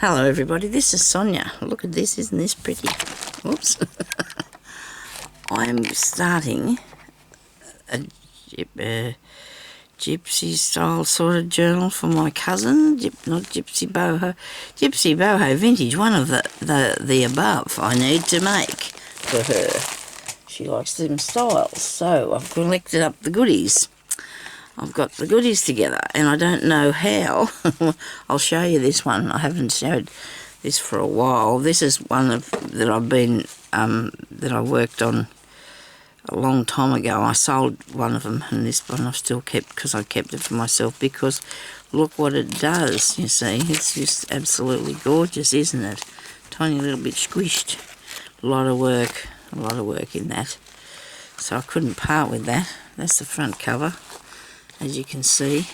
Hello everybody, this is Sonia. Look at this, isn't this pretty? Oops. I'm starting a gypsy style sort of journal for my cousin, not gypsy boho, gypsy boho vintage, one of the above I need to make for her. She likes them styles, so I've collected up the goodies. I've got the goodies together and I don't know how. I'll show you this one. I haven't showed this for a while. This is one that I worked on a long time ago. I sold one of them, and this one I've still kept because I kept it for myself, because look what it does, you see. It's just absolutely gorgeous, isn't it? Tiny little bit squished. A lot of work in that. So I couldn't part with that. That's the front cover, as you can see.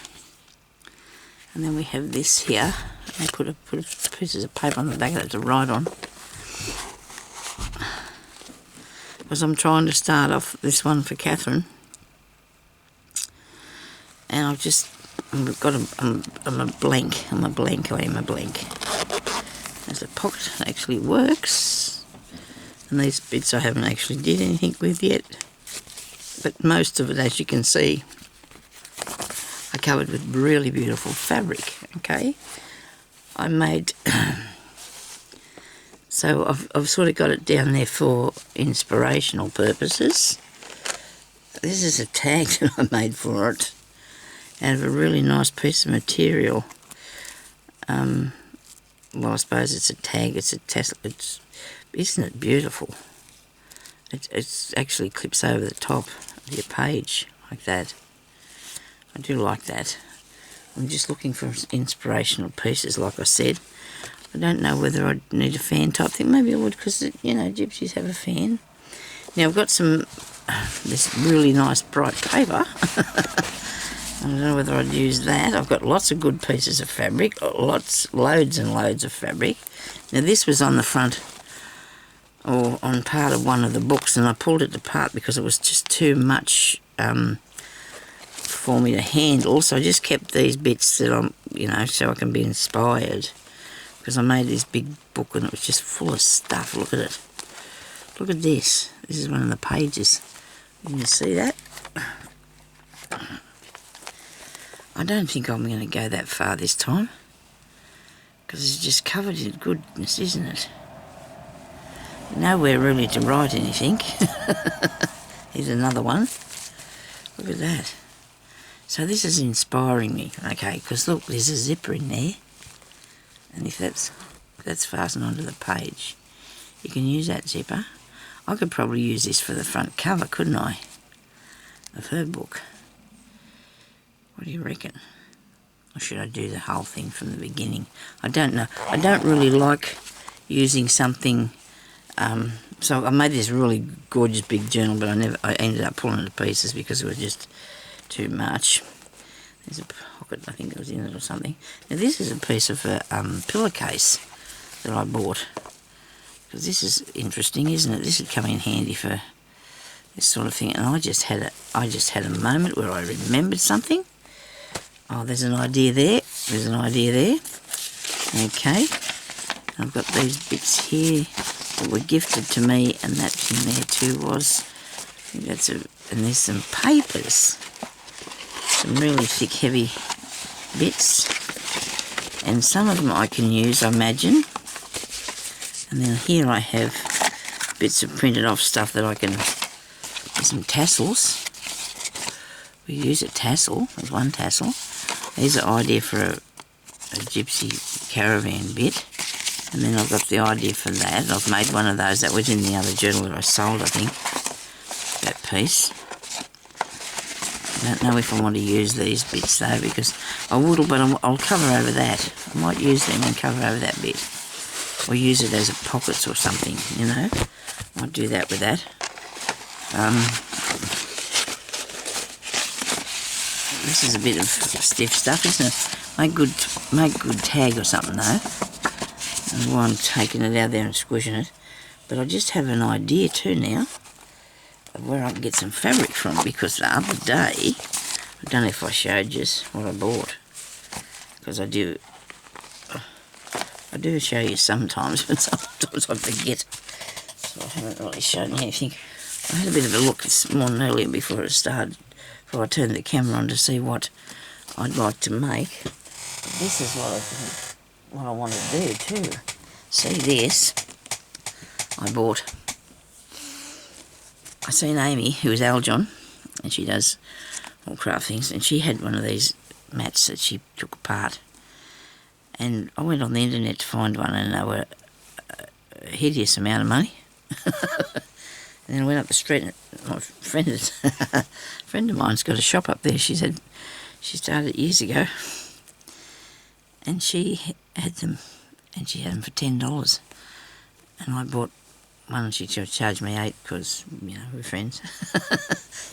And then we have this here. I put pieces of paper on the back of it to write on, because I'm trying to start off this one for Catherine. And I'm a blank. I am a blank. There's a pocket that actually works. And these bits I haven't actually did anything with yet. But most of it, as you can see, I covered with really beautiful fabric, okay? I made... so I've sort of got it down there for inspirational purposes. This is a tag that I made for it out of a really nice piece of material. Well, I suppose it's a tag, it's a tassel. Isn't it beautiful? It actually clips over the top of your page like that. I do like that. I'm just looking for inspirational pieces, like I said. I don't know whether I'd need a fan type thing. Maybe I would, because, you know, gypsies have a fan. Now, I've got this really nice bright paper. I don't know whether I'd use that. I've got lots of good pieces of fabric, loads and loads of fabric. Now, this was on the front, or on part of one of the books, and I pulled it apart because it was just too much for me to handle. So I just kept these bits that I'm, you know, so I can be inspired. Because I made this big book and it was just full of stuff. Look at it. Look at this. This is one of the pages. You can see that? I don't think I'm going to go that far this time, because it's just covered in goodness, isn't it? Nowhere really to write anything. Here's another one. Look at that. So this is inspiring me, okay, because look, there's a zipper in there. And if that's fastened onto the page, you can use that zipper. I could probably use this for the front cover, couldn't I, of her book? What do you reckon? Or should I do the whole thing from the beginning? I don't know. I don't really like using something... so I made this really gorgeous big journal, but I ended up pulling it to pieces because it was just too much. There's a pocket, I think it was in it or something. Now this is a piece of a pillowcase that I bought, because this is interesting, isn't it? This would come in handy for this sort of thing. And I just had a moment where I remembered something. Oh, there's an idea there. There's an idea there. Okay. I've got these bits here that were gifted to me, and that's in there too. I think that's and there's some papers. Some really thick, heavy bits, and some of them I can use, I imagine. And then here I have bits of printed off stuff that I can, some tassels. We use a tassel, there's one tassel. There's an idea for a gypsy caravan bit, and then I've got the idea for that. I've made one of those, that was in the other journal that I sold, I think, that piece. I don't know if I want to use these bits though, because I would, but I'll cover over that. I might use them and cover over that bit, or use it as a pockets or something, you know. I might do that with that. This is a bit of stiff stuff, isn't it? Make good tag or something though. And while I'm taking it out there and squishing it, but I just have an idea too now of where I can get some fabric from, because the other day, I don't know if I showed you what I bought, because I do I do show you sometimes, but sometimes I forget. So I haven't really shown you anything. I had a bit of a look this morning earlier before it started, before I turned the camera on to see what I'd like to make. This is what I want to do too. See this? I seen Amy, who is Aljon, and she does all craft things, and she had one of these mats that she took apart. And I went on the internet to find one, and they were a hideous amount of money. And then I went up the street, and my friend of mine's got a shop up there. She said she started years ago, and she had them, and she had them for $10. And I bought one, and she charged me $8 because, you know, we're friends.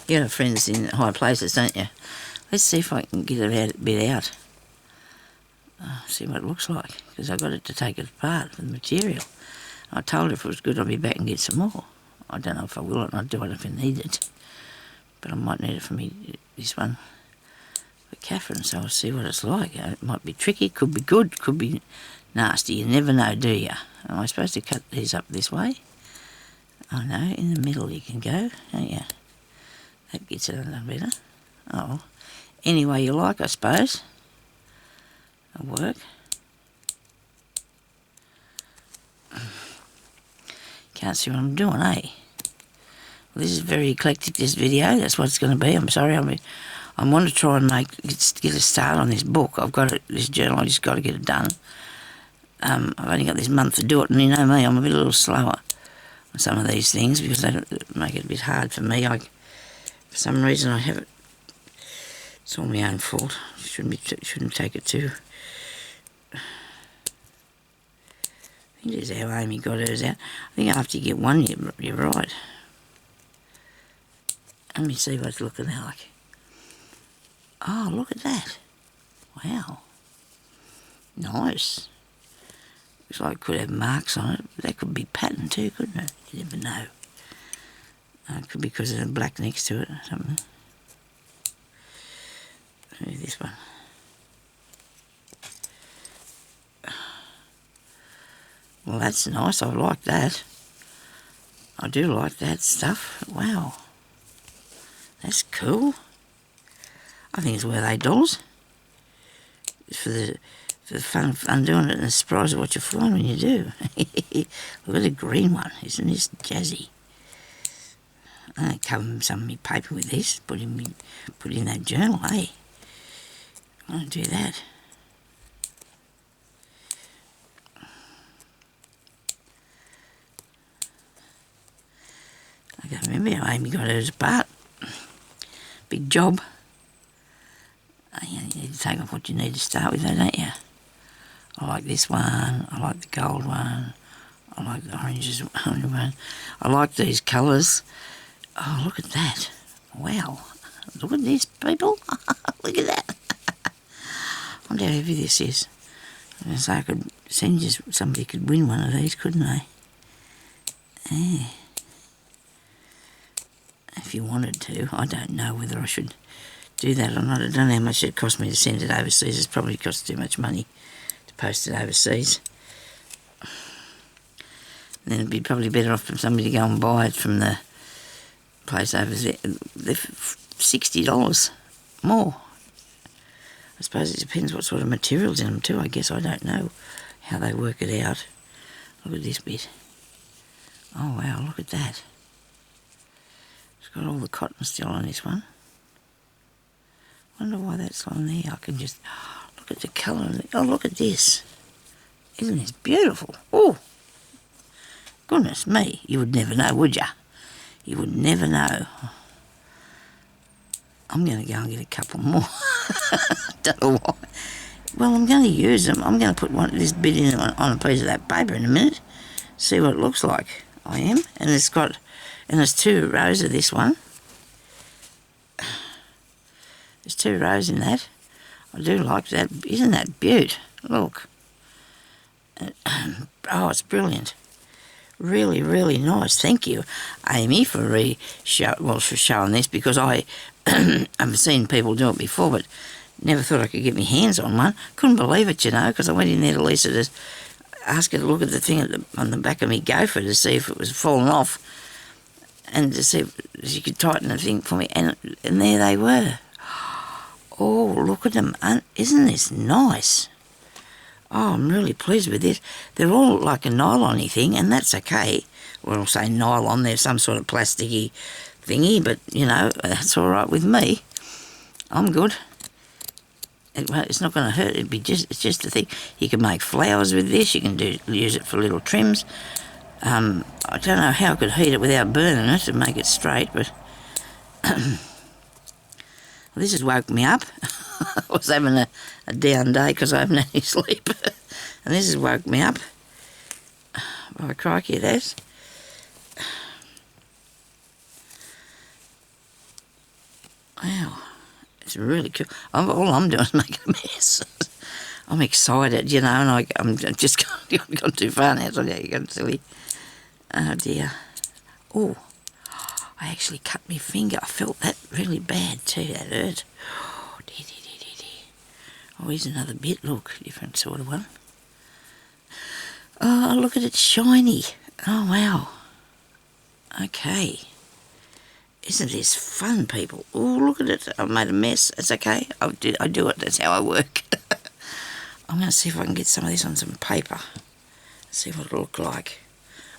You have friends in high places, don't you? Let's see if I can get it a bit out. See what it looks like, because I got it to take it apart for the material. I told her if it was good I'd be back and get some more. I don't know if I will or not, do it if I need it. But I might need it for this one for Catherine, so I'll see what it's like. It might be tricky, could be good, could be nasty. You never know, do you? Am I supposed to cut these up this way? Oh no, in the middle you can go, don't you? That gets it under better. Oh, any way you like, I suppose. It'll work. Can't see what I'm doing, eh? Well, this is very eclectic, this video. That's what it's going to be. I'm sorry. I want to try and get a start on this book. I've got this journal. I just got to get it done. I've only got this month to do it, and you know me, I'm a little slower on some of these things because they make it a bit hard for me. For some reason, I have it. It's all my own fault. Shouldn't take it too. I think this is how Amy got hers out. I think after you get one, you're right. Let me see what it's looking like. Oh, look at that. Wow. Nice. Looks like it could have marks on it. That could be pattern too, couldn't it? You never know. It could be because there's a black next to it or something. Maybe this one. Well, that's nice. I like that. I do like that stuff. Wow. That's cool. I think it's worth $8. For the fun of undoing it and the surprise of what you find when you do. Look at the green one. Isn't this jazzy? I'm going to cover some of my paper with this. Put in that journal, eh? I'm going to do that. I can't remember how Amy got hers apart. Big job. You need to take off what you need to start with, though, don't you? I like this one. I like the gold one. I like the orange one. I like these colours. Oh, look at that. Wow. Look at this, people. Look at that. I wonder how heavy this is. So I could send you, somebody could win one of these, couldn't they? Yeah. If you wanted to. I don't know whether I should do that or not. I don't know how much it cost me to send it overseas. It's probably cost too much money to post it overseas. And then it'd be probably better off for somebody to go and buy it from the place over there. They're $60 more. I suppose it depends what sort of materials in them too. I guess I don't know how they work it out. Look at this bit. Oh wow, look at that. It's got all the cotton still on this one. Wonder why that's on there. I can just look at the colour. Oh, look at this. Isn't this beautiful? Oh, goodness me. You would never know, would you? You would never know. I'm going to go and get a couple more. Don't know why. Well, I'm going to use them. I'm going to put this bit in on a piece of that paper in a minute. See what it looks like. I am. And there's 2 rows of this one. There's 2 rows in that. I do like that. Isn't that beaut? Look. Oh, it's brilliant. Really, really nice. Thank you, Amy, for showing this, because I've seen people do it before, but never thought I could get my hands on one. Couldn't believe it, you know, because I went in there to lease it ask her to look at the thing on the back of me gopher to see if it was falling off, and to see if she could tighten the thing for me, and there they were. Oh, look at them. Isn't this nice? Oh, I'm really pleased with this. They're all like a nylon-y thing, and that's okay. Well, I'll say nylon, they're some sort of plasticky thingy, but, you know, that's all right with me. I'm good. It's not going to hurt. It's just a thing. You can make flowers with this. You can use it for little trims. I don't know how I could heat it without burning it to make it straight, but well, this has woke me up. I was having a down day because I haven't had any sleep, and this has woke me up. By crikey, it has. Wow. It's really cool. All I'm doing is making a mess. I'm excited, you know, and I'm just gone too far now, so yeah, you're going silly. Oh dear. Oh, I actually cut my finger. I felt that really bad too, that hurt. Oh, dear. Oh, here's another bit, look, different sort of one. Oh, look at it, shiny. Oh, wow. Okay. Isn't this fun, people? Oh, look at it. I've made a mess. It's okay. I do it. That's how I work. I'm going to see if I can get some of this on some paper. See what it'll look like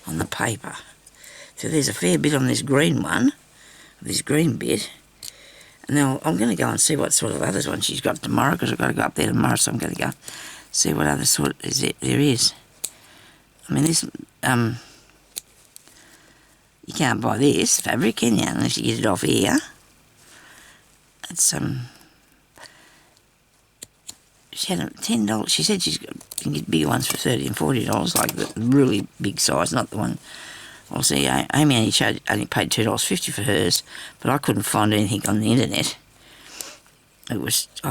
on the paper. So there's a fair bit on this green one, this green bit. And now I'm going to go and see what sort of other one she's got tomorrow, because I've got to go up there tomorrow, so I'm going to go see what other sort there is. I mean, this... You can't buy this fabric, can you, unless you get it off here. It's she had $10. She said she can get bigger ones for $30 and $40, like the really big size, not the one. Well, see, Amy only paid $2.50 for hers, but I couldn't find anything on the internet. I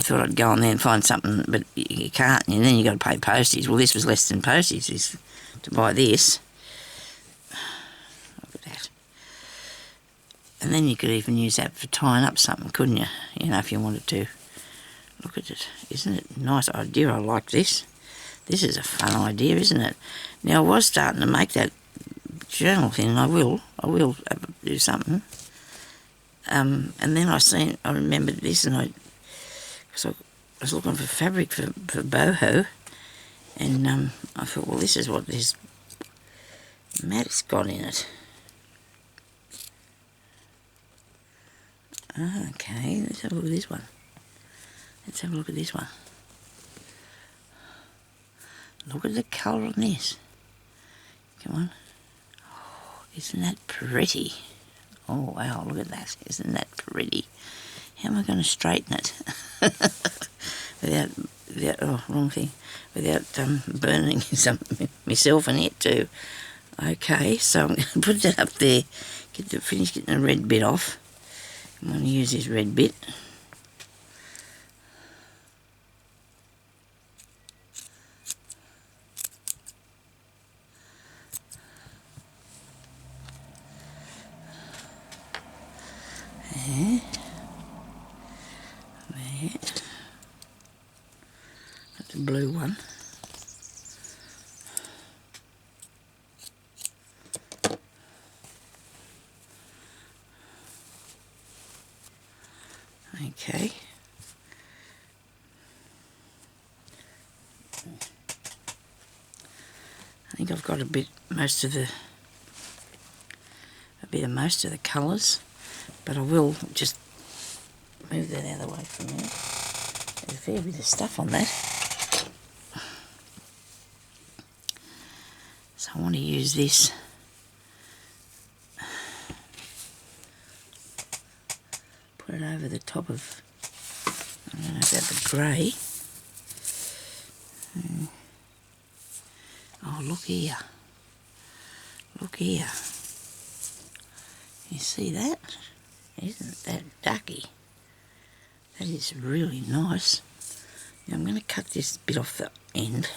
thought I'd go on there and find something, but you can't, and then you got to pay postage. Well, this was less than postage to buy this. And then you could even use that for tying up something, couldn't you? You know, if you wanted to. Look at it. Isn't it a nice idea? I like this. This is a fun idea, isn't it? Now, I was starting to make that journal thing, and I will do something. And then I remembered this, and because I was looking for fabric for Boho, and I thought, well, this is what this mat's got in it. Okay, let's have a look at this one. Let's have a look at this one. Look at the colour on this. Come on. Oh, isn't that pretty? Oh, wow, look at that. Isn't that pretty? How am I going to straighten it? without, oh, wrong thing. Without burning myself in it too. Okay, so I'm going to put that up there. Finish getting the red bit off. I'm going to use this red bit. There. That's a blue one. Okay. I think I've got a bit of most of the colours, but I will just move that out of the way for a minute. There's a fair bit of stuff on that. So I want to use this. Put it over the top of, I don't know about the grey. Oh, look here. Look here. You see that? Isn't that ducky? That is really nice. Now I'm going to cut this bit off the end,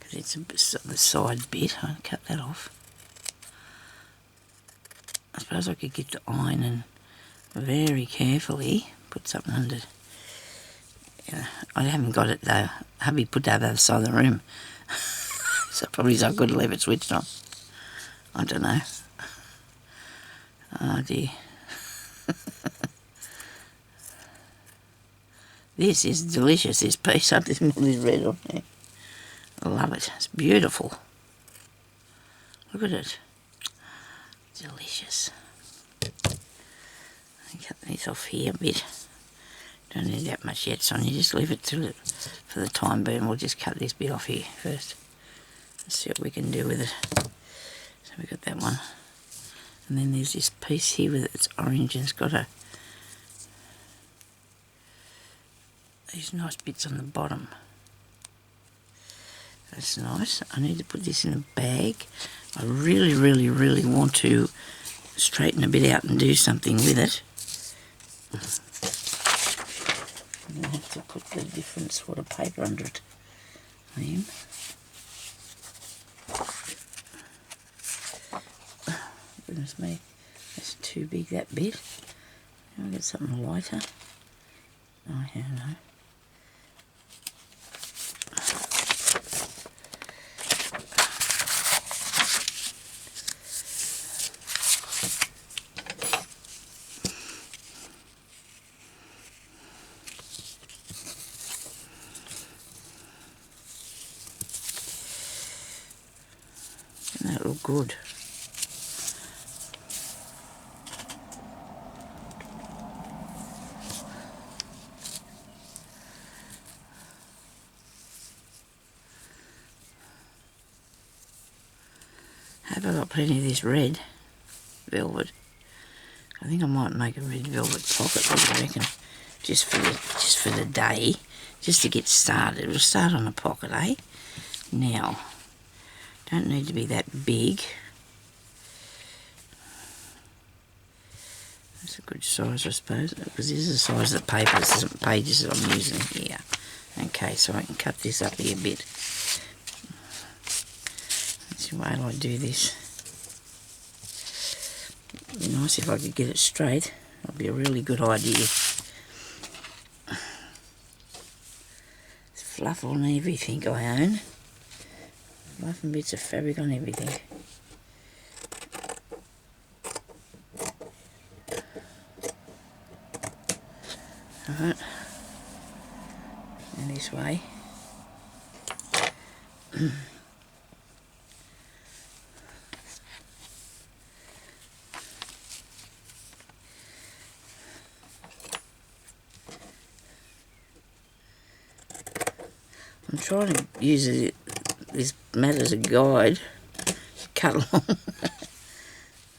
because it's the side bit. I'll cut that off. I suppose I could get the iron and very carefully put something under. I haven't got it though. Hubby put that over the side of the room. So probably it's not good to leave it switched on. I don't know. Oh dear. This is delicious, this piece. I just put this red on there. I love it. It's beautiful. Look at it. Delicious. I cut these off here a bit. Don't need that much yet, Sonia. Just leave it till it, for the time being. We'll just cut this bit off here first. Let's see what we can do with it. So we got that one. And then there's this piece here with its orange and it's got these nice bits on the bottom. That's nice. I need to put this in a bag. I really, really, really want to straighten a bit out and do something with it. I'm going to have to put the different sort of paper under it. I am. Goodness me, that's too big, that bit. I'll get something lighter. Oh, yeah, no. Doesn't that look good? Have I got plenty of this red velvet? I think I might make a red velvet pocket, what do you reckon? Just for the day, just to get started. We'll start on a pocket, eh? Now, don't need to be that big. That's a good size, I suppose, because this is the size of the pages that I'm using here. Okay, so I can cut this up here a bit. That's the way I do this. It'd be nice if I could get it straight. That'd be a really good idea. It's fluff on everything I own. Fluff and bits of fabric on everything. Alright. And this way. I'm trying to use this mat as a guide to cut along.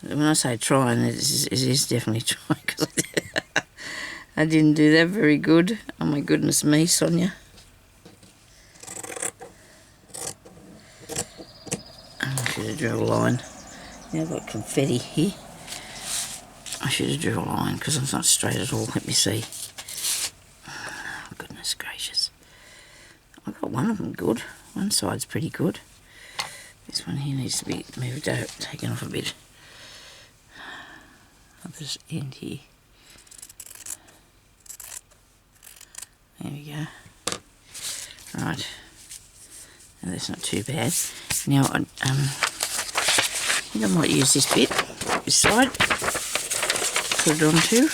When I say trying, it is definitely trying, because I didn't do that very good. Oh my goodness me, Sonia. I should have drew a line. Now I've got confetti here. I should have drew a line because it's not straight at all. Let me see. Oh, goodness gracious. I've got one of them good. One side's pretty good. This one here needs to be moved out, taken off a bit. At this end here. There we go. Right. Now that's not too bad. Now I think I might use this bit, this side, put it onto,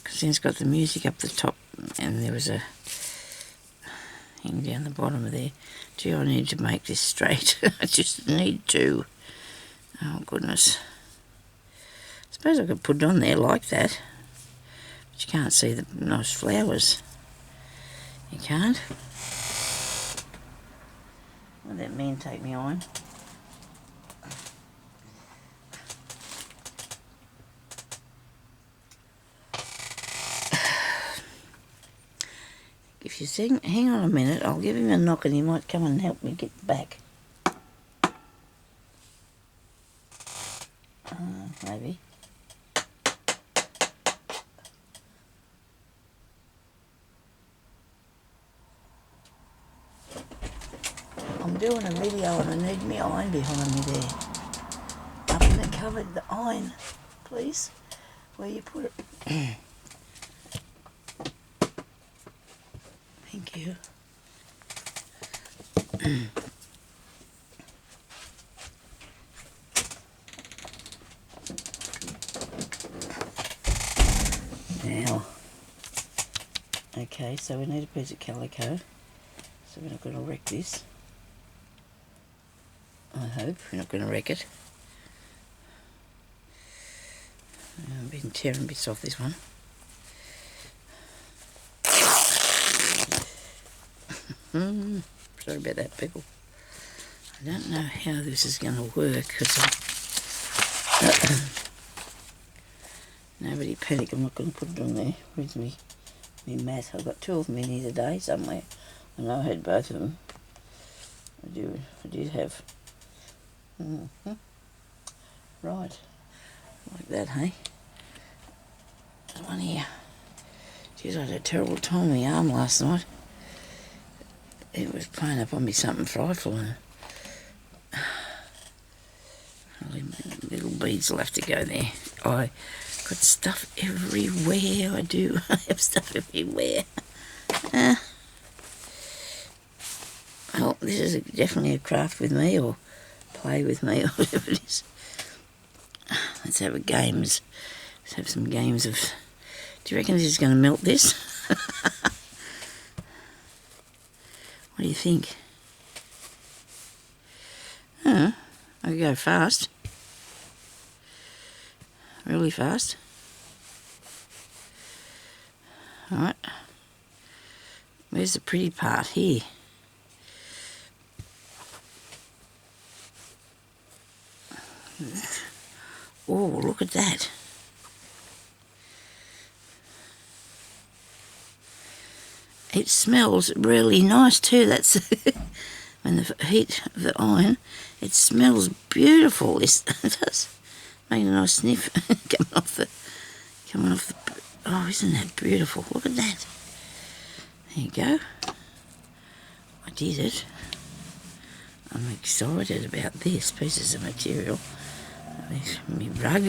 because then it's got the music up the top, and there was a thing down the bottom of there. Gee, I need to make this straight. I just need to. Oh goodness. I suppose I could put it on there like that, but you can't see the nice flowers. You can't. What that man take me on? If you hang on a minute, I'll give him a knock and he might come and help me get back. Maybe. I'm doing a video and I need my iron behind me there. Up in the cupboard, the iron, please. Where you put it. Thank you. Okay, so we need a piece of calico. So we're not going to wreck this. I hope we're not going to wreck it. I've been tearing bits off this one. Sorry about that, people. I don't know how this is going to work because nobody panic. I'm not going to put it on there. Where's me mat? I've got 2 of them in here today somewhere. I know I had both of them. I did have. Right, like that, hey? There's one here. Geez, I had a terrible time on my arm last night. It was playing up on me something frightful, and little beads will have to go there. I got stuff everywhere. I do. I have stuff everywhere. Well, this is definitely a craft with me, or play with me, or whatever it is. Let's have a games. Let's have some games of. Do you reckon this is going to melt this? What do you think? I could go fast. Really fast. Alright. Where's the pretty part? Here. Oh, look at that. It smells really nice too. That's when the heat of the iron, it smells beautiful. It does. Making a nice sniff coming off the. Oh, isn't that beautiful? Look at that. There you go. I did it. I'm excited about this pieces of material. My rug.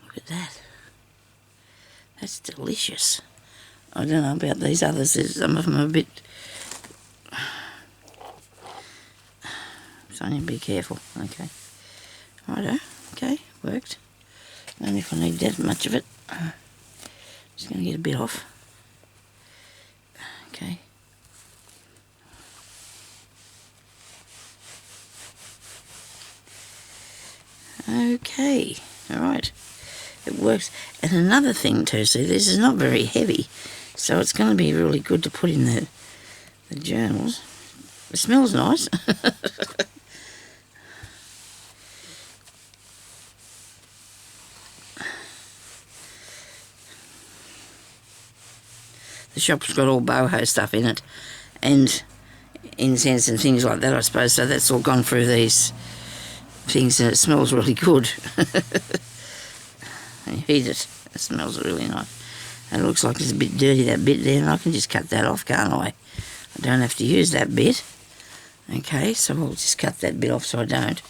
Look at that. That's delicious. I don't know about these others. Some of them are a bit. So I need to be careful. Okay. Righto. Okay. Worked. Only if I need that much of it. Just going to get a bit off. Okay. Okay, alright, it works. And another thing too, see, this is not very heavy, so it's going to be really good to put in the journals. It smells nice. The shop's got all Boho stuff in it, and incense and things like that, I suppose, so that's all gone through these things, and it smells really good. And you heat it, it smells really nice. And it looks like it's a bit dirty, that bit there, and I can just cut that off, can't I? I don't have to use that bit. Okay, so I'll just cut that bit off so I don't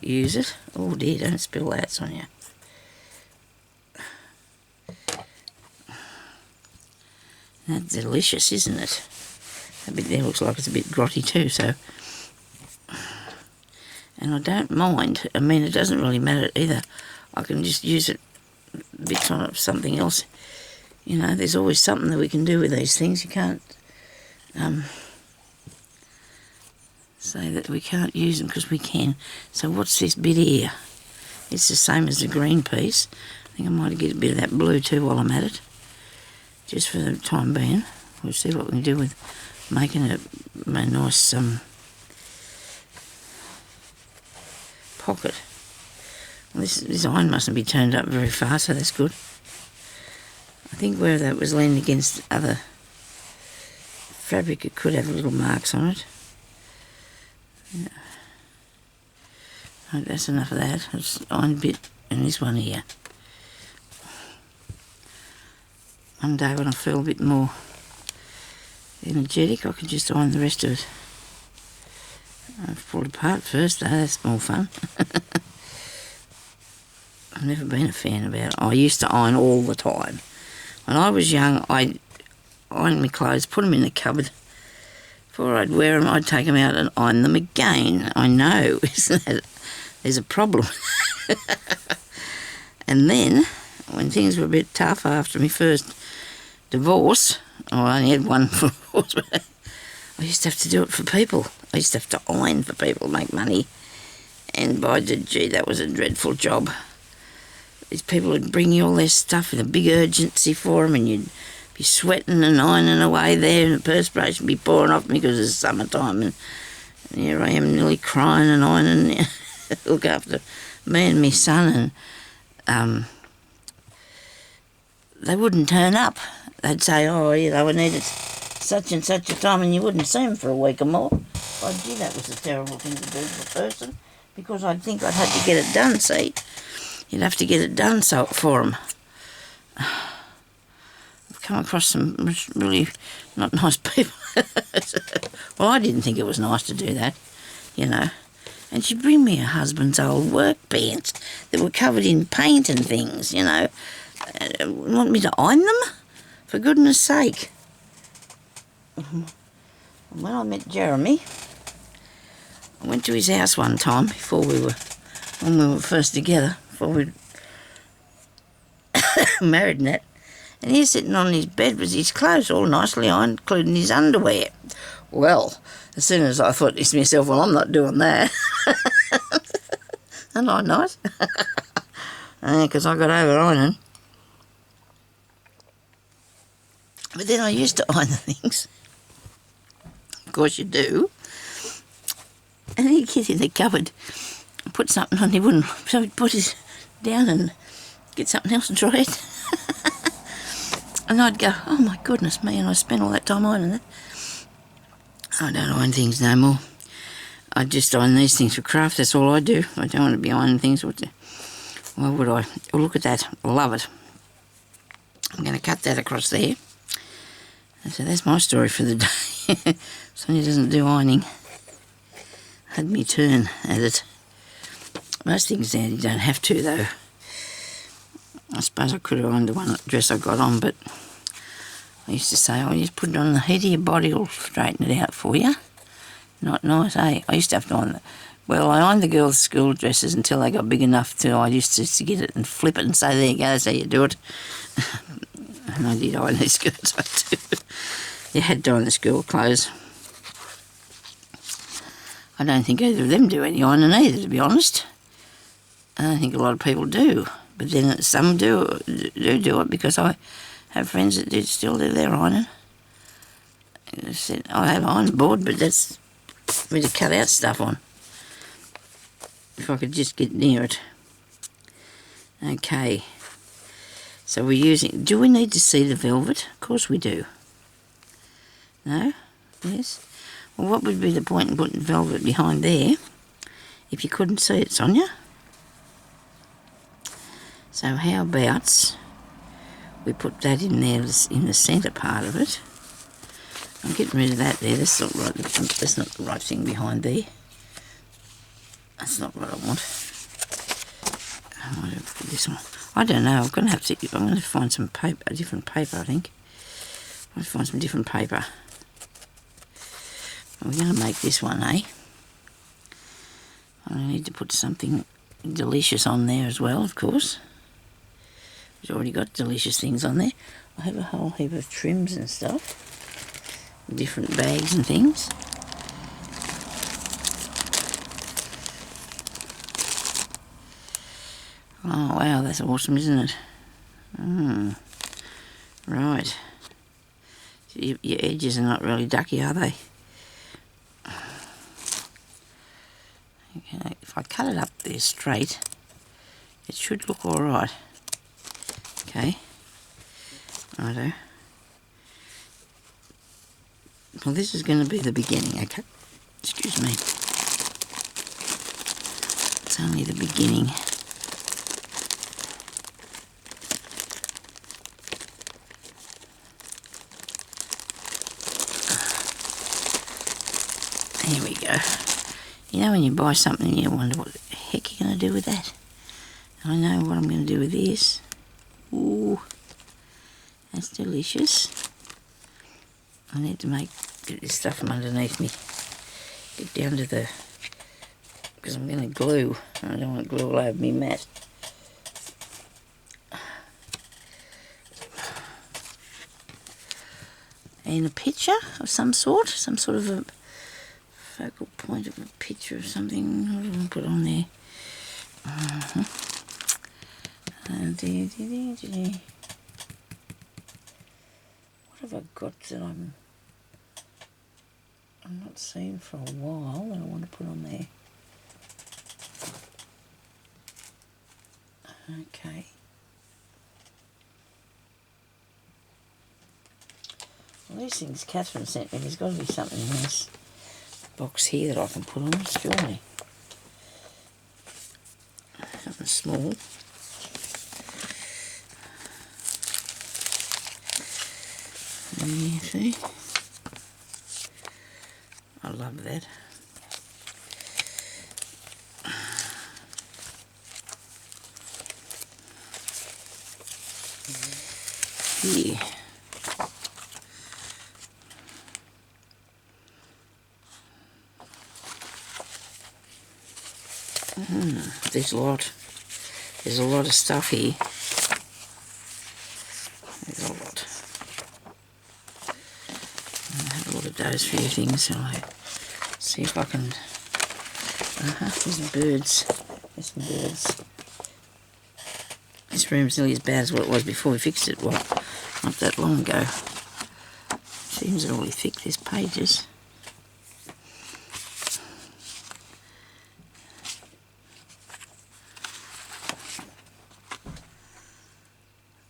use it. Oh dear, don't spill that, Sonia. That's delicious, isn't it? That bit there looks like it's a bit grotty too, so. And I don't mind. I mean, it doesn't really matter either. I can just use it bits on something else. You know, there's always something that we can do with these things. You can't say that we can't use them, because we can. So what's this bit here? It's the same as the green piece. I think I might get a bit of that blue too while I'm at it. Just for the time being. We'll see what we can do with making a nice pocket. Well, this iron mustn't be turned up very far, so that's good. I think where that was leaning against other fabric, it could have little marks on it. Yeah. Right, that's enough of that. It's iron bit and this one here. One day when I feel a bit more energetic, I can just iron the rest of it. I've pulled it apart first though, that's more fun. I've never been a fan about it. I used to iron all the time. When I was young, I ironed my clothes, put them in the cupboard. Before I'd wear them, I'd take them out and iron them again. I know, isn't that? There's a problem. And then, when things were a bit tough after my first divorce, I only had one divorce, but I used to have to do it for people. I used to have to iron for people, make money. And by gee, that was a dreadful job. These people would bring you all their stuff in a big urgency for them, and you'd be sweating and ironing away there, and the perspiration would be pouring off me because it's summertime, and here I am nearly crying and ironing, look after me and my son, and they wouldn't turn up. They'd say, oh, I need it such and such a time, and you wouldn't see them for a week or more. Oh, gee, that was a terrible thing to do for a person, because I'd think I'd had to get it done, see? You'd have to get it done for them. I've come across some really not nice people. Well, I didn't think it was nice to do that, And she'd bring me her husband's old work pants that were covered in paint and things, Want me to iron them? For goodness sake. When I met Jeremy, I went to his house one time when we were first together, before we married and that, and he's sitting on his bed with his clothes all nicely ironed, including his underwear. Well, as soon as I thought to myself, well, I'm not doing that. Aren't I nice? Because I got over ironing. But then I used to iron the things. Of course you do. And he'd get in the cupboard and put something on, he wouldn't. So he'd put his down and get something else and dry it. And I'd go, oh my goodness me, and I spent all that time ironing it. I don't iron things no more. I just iron these things for craft, that's all I do. I don't want to be ironing things. Why would I? Oh, look at that, I love it. I'm going to cut that across there. And so that's my story for the day. Sonia doesn't do ironing. Had me turn at it. Most things now you don't have to, though. I suppose I could have ironed the one dress I got on, but I used to say, oh, you just put it on the heat of your body, it'll straighten it out for you. Not nice, eh? I used to have to iron well, I ironed the girls' school dresses until they got big enough I used to get it and flip it and say, there you go, that's how you do it. And I did iron these skirts, I too. You had to iron the school clothes. I don't think either of them do any ironing either, to be honest. I don't think a lot of people do. But then some do it, because I have friends that still do their ironing. I said, I have an iron board, but that's for me to cut out stuff on. If I could just get near it. Okay. So we're using, do we need to see the velvet? Of course we do. No? Yes? Well, what would be the point in putting velvet behind there if you couldn't see it, Sonia? So how about we put that in there in the centre part of it. I'm getting rid of that there. That's not right. That's not the right thing behind there. That's not what I want. I might have put this one. I don't know. I'm going to find some paper, a different paper, I think. I'm going to find some different paper. We're going to make this one, eh? I need to put something delicious on there as well, of course. We've already got delicious things on there. I have a whole heap of trims and stuff. Different bags and things. Oh wow, that's awesome, isn't it? Right. Your edges are not really ducky, are they? Okay, if I cut it up there straight, it should look alright. Okay. Righto. Well, this is going to be the beginning, okay? Excuse me. It's only the beginning. Here we go. You know when you buy something you wonder what the heck you're going to do with that? I know what I'm going to do with this. Ooh, that's delicious. I need to get this stuff from underneath me. Get down to because I'm going to glue. I don't want to glue all over me mat. and a picture of some sort of a focal point of a picture of something. What do I want to put on there? What have I got that I'm not seeing for a while that I want to put on there? Okay. Well, these things Catherine sent me, there's got to be something in this box here that I can put on, surely. Something small. You see? I love that. Here. There's a lot of stuff here. There's a lot. I'll have a look at those few things. So I'll see if I can. There's some birds. There's some birds. This room's nearly as bad as what it was before we fixed it. Well, not that long ago. Seems really thick, this pages.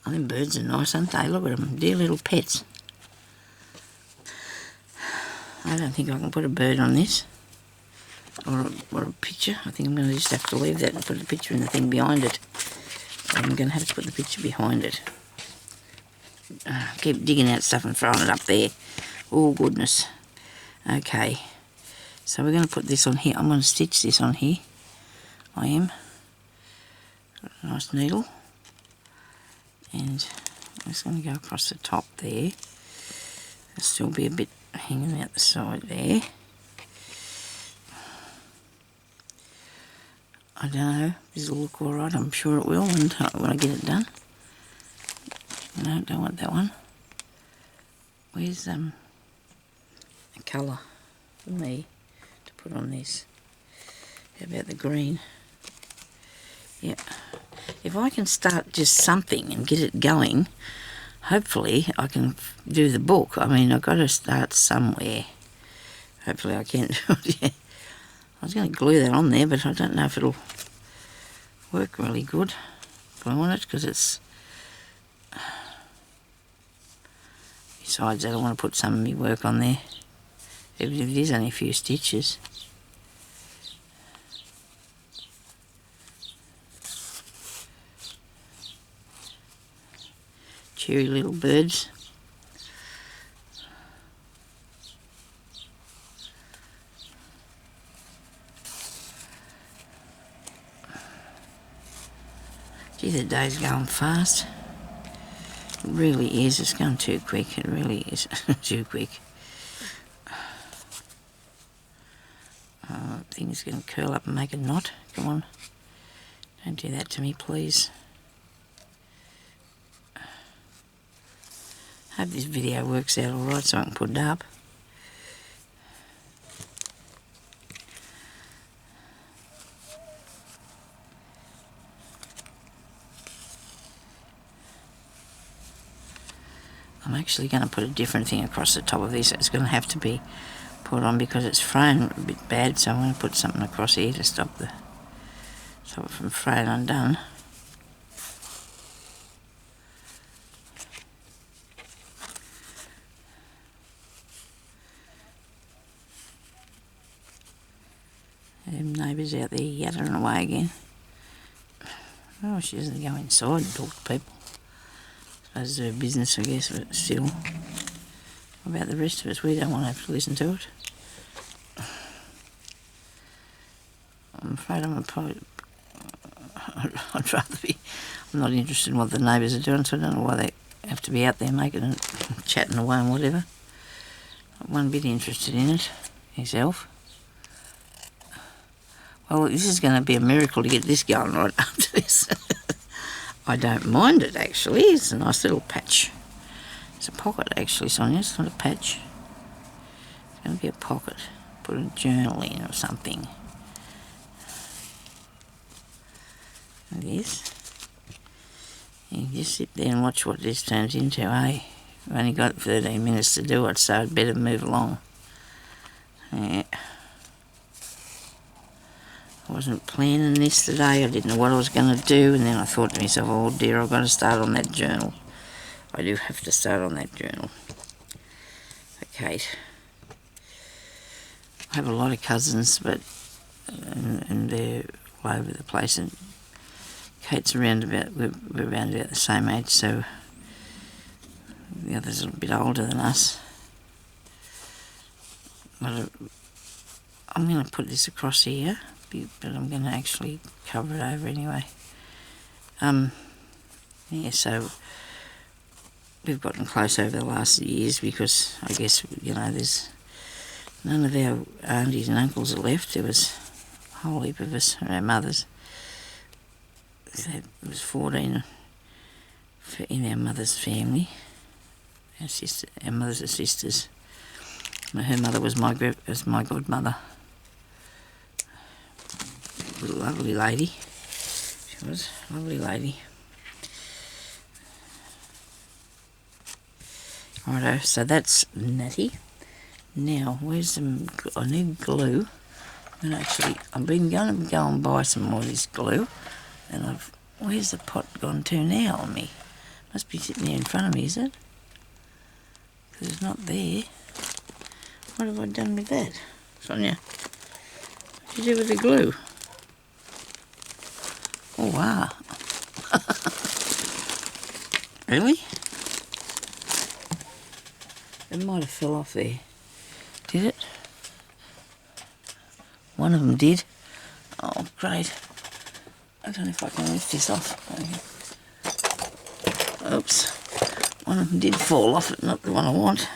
I think birds are nice, aren't they? Look at them, dear little pets. I don't think I can put a bird on this. Or a picture. I think I'm going to just have to leave that and put a picture in the thing behind it. I'm going to have to put the picture behind it. Keep digging out stuff and throwing it up there. Oh, goodness. Okay. So we're going to put this on here. I'm going to stitch this on here. I am. Got a nice needle. And I'm just going to go across the top there. There'll still be a bit hanging out the side there. I don't know, this will look alright, I'm sure it will when I get it done. No, don't want that one. Where's a colour for me to put on this? How about the green? Yep. If I can start just something and get it going, hopefully I can do the book. I mean, I've got to start somewhere. Hopefully I can. Yeah. I was going to glue that on there, but I don't know if it'll work really good. Glue on it, because it's... Besides that, I want to put some of my work on there. Even if it is only a few stitches. Cheery little birds. Gee, the day's going fast. It really is. It's going too quick. It really is too quick. Thing's going to curl up and make a knot. Come on. Don't do that to me, please. Hope this video works out alright so I can put it up. I'm actually going to put a different thing across the top of this. It's going to have to be put on because it's fraying a bit bad, so I'm going to put something across here to stop it from fraying undone. Them neighbours out there yattering away again. Oh, she doesn't go inside and talk to people. I suppose it's her business, I guess, but still. What about the rest of us? We don't want to have to listen to it. I'm afraid I'd rather be... I'm not interested in what the neighbours are doing, so I don't know why they have to be out there making it, chatting away and whatever. Not one bit interested in it, myself. Well, this is going to be a miracle to get this going right after this. I don't mind it, actually. It's a nice little patch. It's a pocket actually, Sonia, it's not a patch. It's going to be a pocket. Put a journal in or something. Like this. You can just sit there and watch what this turns into, eh? We've only got 13 minutes to do it, so I'd better move along. Yeah. I wasn't planning this today, I didn't know what I was going to do, and then I thought to myself, oh dear, I've got to start on that journal. I do have to start on that journal. Okay. I have a lot of cousins, but and they're all over the place, and Kate's around about, we're around about the same age, so the others are a bit older than us. But I'm going to put this across here, but I'm going to actually cover it over anyway. Yeah, so we've gotten close over the last years because I guess, you know, there's none of our aunties and uncles are left. There was a whole heap of us, our mothers. There was 14 in our mother's family. Our mothers are sisters. Her mother was my godmother. A lovely lady. She was a lovely lady. Righto, so that's natty. Now, where's some? I need glue. And actually, I've been going to go and buy some more of this glue. And where's the pot gone to now on me? Must be sitting there in front of me, is it? Because it's not there. What have I done with that? Sonia, what did you do with the glue? Oh, wow. Really? It might have fell off there. Did it? One of them did. Oh, great. I don't know if I can lift this off. Oops. One of them did fall off, not the one I want.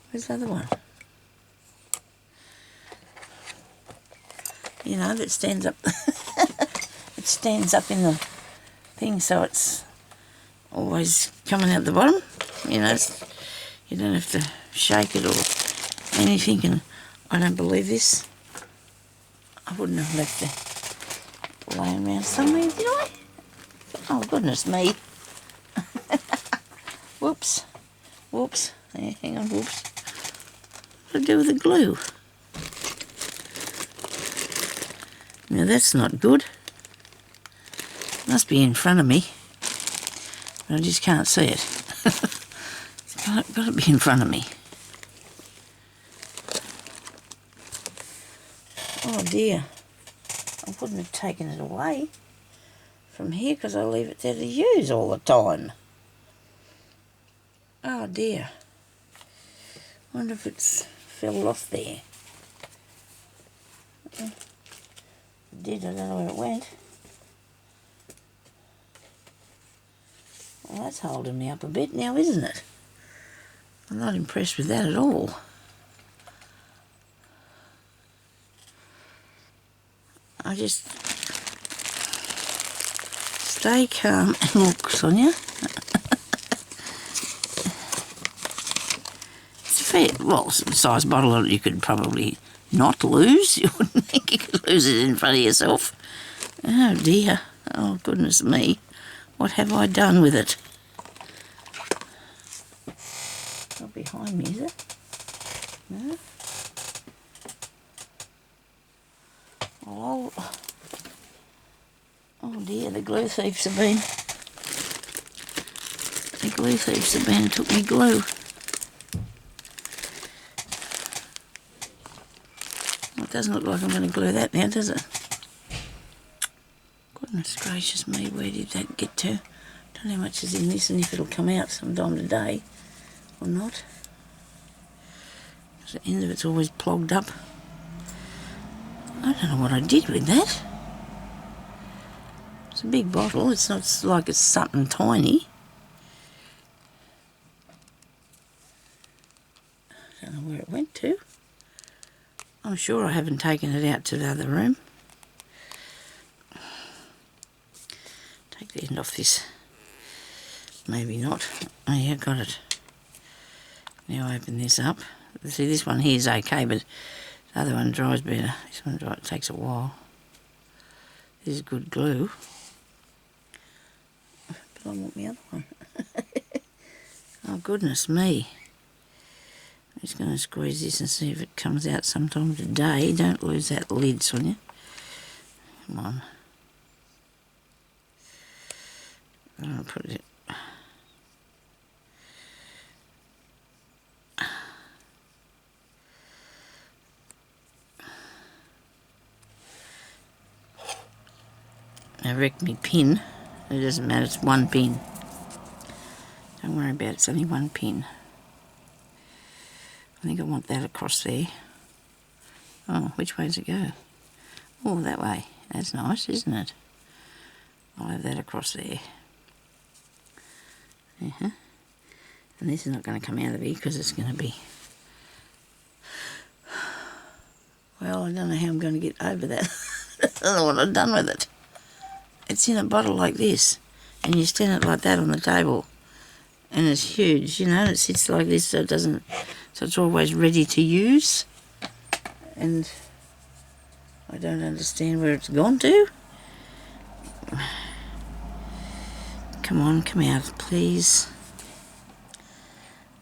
Where's the other one? You know, that stands up. It stands up in the thing, so it's always coming out the bottom. You know, you don't have to shake it or anything, and I don't believe this. I wouldn't have left it laying around somewhere, did I? Oh, goodness me. Whoops. Whoops. Yeah, hang on, whoops. What do I do with the glue? Now that's not good. Must be in front of me. But I just can't see it. It's got to be in front of me. Oh dear. I wouldn't have taken it away from here because I leave it there to use all the time. Oh dear. Wonder if it's fell off there. It did, I don't know where it went. Well, that's holding me up a bit now, isn't it? I'm not impressed with that at all. I just stay calm and look, Sonia. It's a fair, well, size bottle that you could probably not lose. You wouldn't think you could lose it in front of yourself. Oh dear. Oh goodness me. What have I done with it? Not behind me, is it? No? Oh, oh dear, the glue thieves have been. The glue thieves have been and took me glue. Well, it doesn't look like I'm going to glue that now, does it? Goodness gracious me, where did that get to? Don't know how much is in this and if it'll come out sometime today or not. The end of it's always plugged up. I don't know what I did with that. It's a big bottle, it's not like it's something tiny. I don't know where it went to. I'm sure I haven't taken it out to the other room. Take the end off this. Maybe not. Oh yeah, got it. Now open this up. See, this one here is okay, but the other one dries better. This one takes a while. This is good glue. But I want the other one. Oh, goodness me. I'm just going to squeeze this and see if it comes out sometime today. Don't lose that lid, Sonia. Come on. I'll put it. I wrecked me pin. It doesn't matter, it's one pin. Don't worry about it, it's only one pin. I think I want that across there. Oh, which way does it go? Oh, that way. That's nice, isn't it? I'll have that across there. And this is not going to come out of here because it's going to be... Well, I don't know how I'm going to get over that. I don't know what I've done with it. It's in a bottle like this, and you stand it like that on the table, and it's huge, you know, and it sits like this so it doesn't... So it's always ready to use, and I don't understand where it's gone to. Come on, come out, please.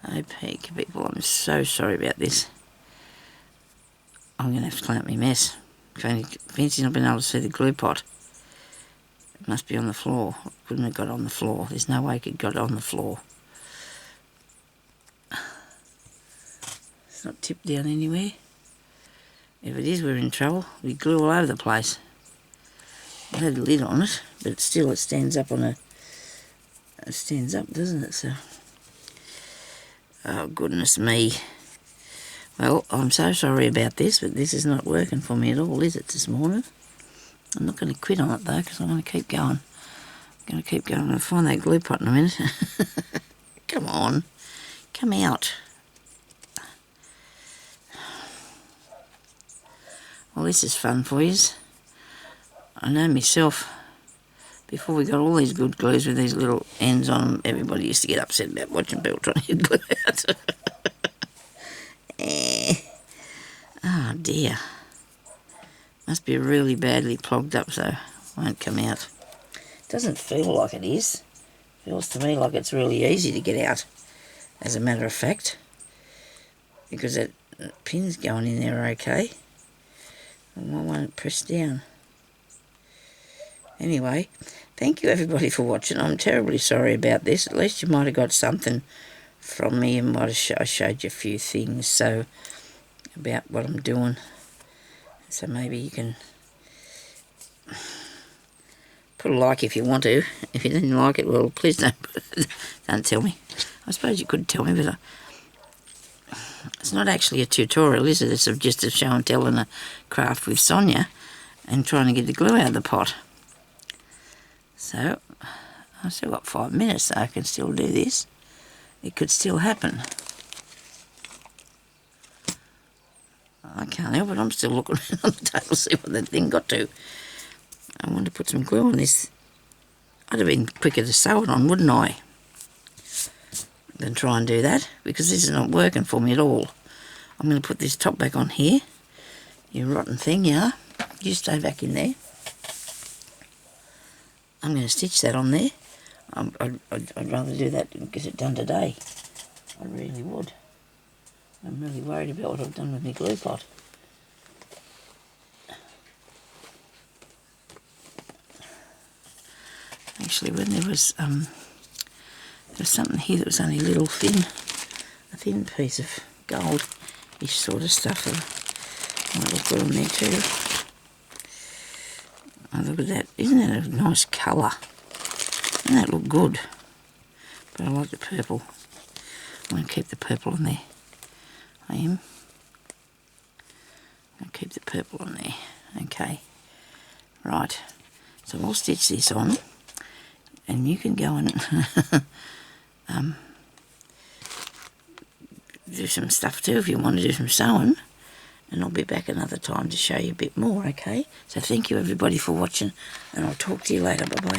Oh, peak, people, I'm so sorry about this. I'm going to have to clean up my mess. Fancy not being able to see the glue pot. It must be on the floor. It couldn't have got on the floor. There's no way it could got on the floor. It's not tipped down anywhere. If it is, we're in trouble. We glue all over the place. I had a lid on it, but still it stands up on a... It stands up, doesn't it? So, oh, goodness me. Well, I'm so sorry about this, but this is not working for me at all, is it, this morning? I'm not going to quit on it, though, because I'm going to keep going. I'm going to keep going. I'm going to find that glue pot in a minute. Come on. Come out. Well, this is fun for you. I know myself, before we got all these good glues with these little ends on them, everybody used to get upset about watching people trying to get glue out. Oh dear. Must be really badly clogged up, so it won't come out. Doesn't feel like it is. Feels to me like it's really easy to get out, as a matter of fact. Because that pin's going in there okay. And why won't it press down? Anyway, thank you everybody for watching. I'm terribly sorry about this. At least you might have got something from me and might have I showed you a few things so about what I'm doing. So maybe you can put a like if you want to. If you didn't like it, well, please don't tell me. I suppose you could tell me, but it's not actually a tutorial, is it? It's just a show and tell and a craft with Sonia and trying to get the glue out of the pot. So, I've still got 5 minutes, so I can still do this. It could still happen. I can't help it, I'm still looking on the table to see what that thing got to. I want to put some glue on this. I'd have been quicker to sew it on, wouldn't I? Than try and do that, because this is not working for me at all. I'm going to put this top back on here. You rotten thing, yeah. You stay back in there. I'm going to stitch that on there. I'd rather do that and get it done today. I really would. I'm really worried about what I've done with my glue pot. Actually, when there was something here that was only a little a thin piece of gold-ish sort of stuff. I might put on there too. Oh, look at that. Isn't that a nice colour? Doesn't that look good? But I like the purple. I'm going to keep the purple on there. I am. I'll keep the purple on there. Okay. Right. So I'll stitch this on. And you can go and do some stuff too if you want to do some sewing. And I'll be back another time to show you a bit more, okay? So thank you everybody for watching, and I'll talk to you later. Bye-bye.